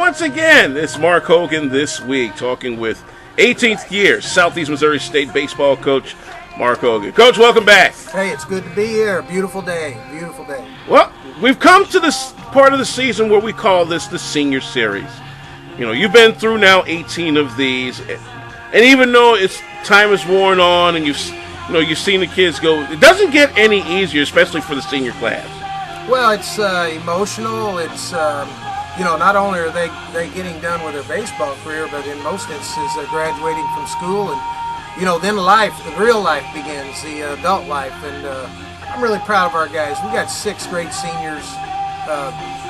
once again, it's Mark Hogan this week talking with 18th year Southeast Missouri State baseball coach Mark Hogan. Coach, welcome back. Hey, it's good to be here. Beautiful day. Beautiful day. Well, we've come to this part of the season where we call this the senior series. You know, you've been through now 18 of these, and even though time is worn on and you've seen the kids go, it doesn't get any easier, especially for the senior class. Well, it's emotional. It's not only are they getting done with their baseball career, but in most instances they're graduating from school, and then life, the real life begins, the adult life. And I'm really proud of our guys. We got 6 great seniors.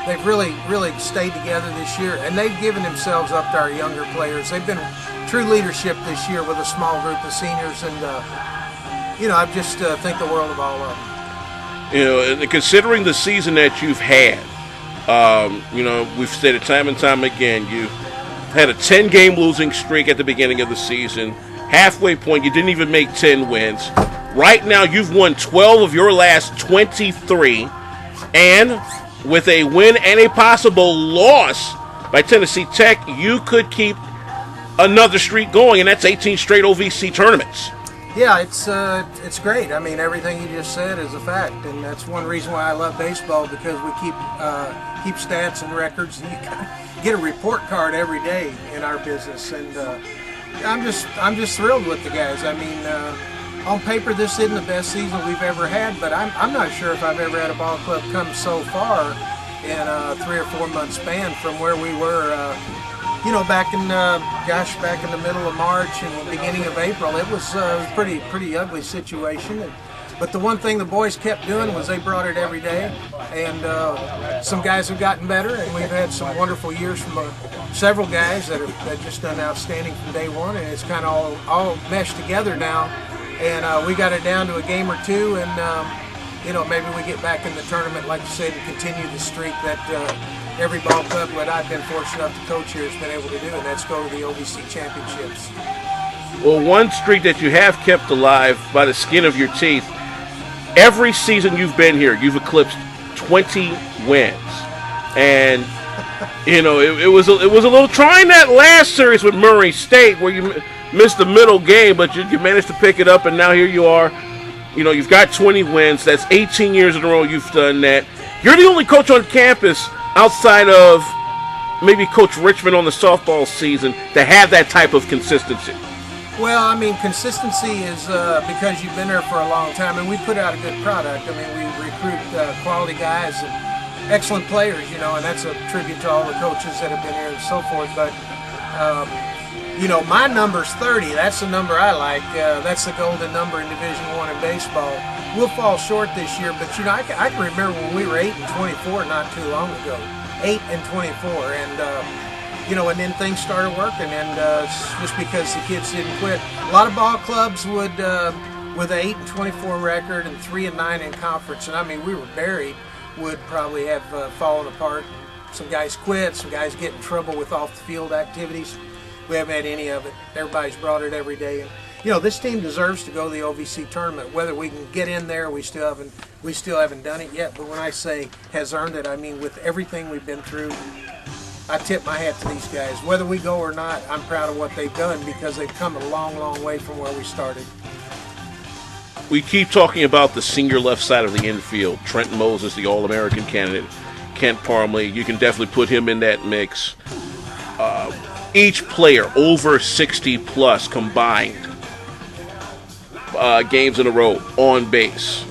They've really stayed together this year, and they've given themselves up to our younger players. They've been true leadership this year with a small group of seniors, and I just think the world of all of them. And considering the season that you've had, we've said it time and time again, you had a 10-game losing streak at the beginning of the season. Halfway point, you didn't even make 10 wins. Right now, you've won 12 of your last 23, and with a win and a possible loss by Tennessee Tech, you could keep another streak going, and that's 18 straight OVC tournaments. Yeah, it's great. I mean, everything you just said is a fact, and that's one reason why I love baseball, because we keep stats and records, and you get a report card every day in our business. And I'm just thrilled with the guys. I mean, on paper, this isn't the best season we've ever had, but I'm not sure if I've ever had a ball club come so far in a 3 or 4 month span from where we were. Back in the middle of March and the beginning of April. It was a pretty ugly situation. But the one thing the boys kept doing was they brought it every day. And some guys have gotten better, and we've had some wonderful years from several guys that have just done outstanding from day one. And it's kind of all meshed together now. And we got it down to a game or two, and maybe we get back in the tournament, like you said, and continue the streak that every ball club that I've been fortunate enough to coach here has been able to do, and that's go to the OVC championships. Well, one streak that you have kept alive by the skin of your teeth, every season you've been here, you've eclipsed 20 wins. And, it was a little trying that last series with Murray State where you missed the middle game, but you managed to pick it up, and now here you are. You've got 20 wins. That's 18 years in a row you've done that. You're the only coach on campus outside of maybe Coach Richmond on the softball season to have that type of consistency. Well, I mean, consistency is because you've been there for a long time, and we put out a good product. I mean, we recruit quality guys and excellent players, and that's a tribute to all the coaches that have been here and so forth. But, my number's 30. That's the number I like. That's the golden number in Division I in baseball. We'll fall short this year, but I can remember when we were 8 and 24 not too long ago. 8 and 24, and and then things started working, and just because the kids didn't quit. A lot of ball clubs would, with an 8 and 24 record and 3 and 9 in conference, and I mean we were buried, would probably have fallen apart. Some guys quit, some guys get in trouble with off the field activities. We haven't had any of it. Everybody's brought it every day. And, this team deserves to go to the OVC tournament. Whether we can get in there, we still haven't done it yet. But when I say has earned it, I mean with everything we've been through. I tip my hat to these guys. Whether we go or not, I'm proud of what they've done because they've come a long, long way from where we started. We keep talking about the senior left side of the infield. Trenton Moses, the All-American candidate. Kent Parmley, you can definitely put him in that mix. Each player over 60-plus combined games in a row on base.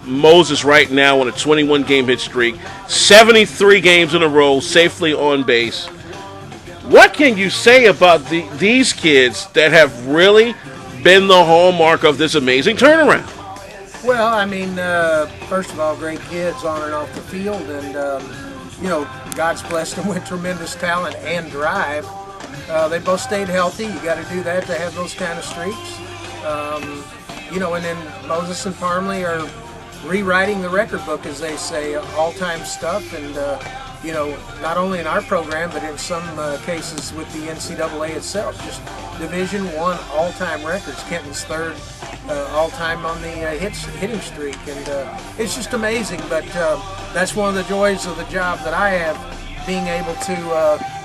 Moses right now on a 21-game hit streak, 73 games in a row safely on base. What can you say about these kids that have really been the hallmark of this amazing turnaround? Well, I mean, first of all, great kids on and off the field, and God's blessed them with tremendous talent and drive. They both stayed healthy. You got to do that to have those kind of streaks. And then Moses and Parmley are rewriting the record book, as they say, all-time stuff. And, not only in our program, but in some cases with the NCAA itself. Just Division I all-time records. Kenton's third all-time on the hitting streak. And it's just amazing. But that's one of the joys of the job that I have, being able to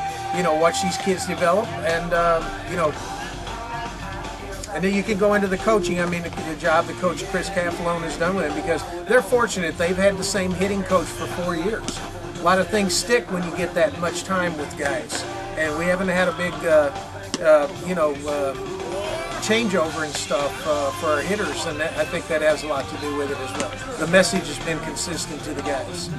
watch these kids develop, and and then you can go into the coaching. I mean, the job that Coach Chris Cafalone has done with them, because they're fortunate. They've had the same hitting coach for 4 years. A lot of things stick when you get that much time with guys, and we haven't had a big, changeover and stuff for our hitters, and I think that has a lot to do with it as well. The message has been consistent to the guys.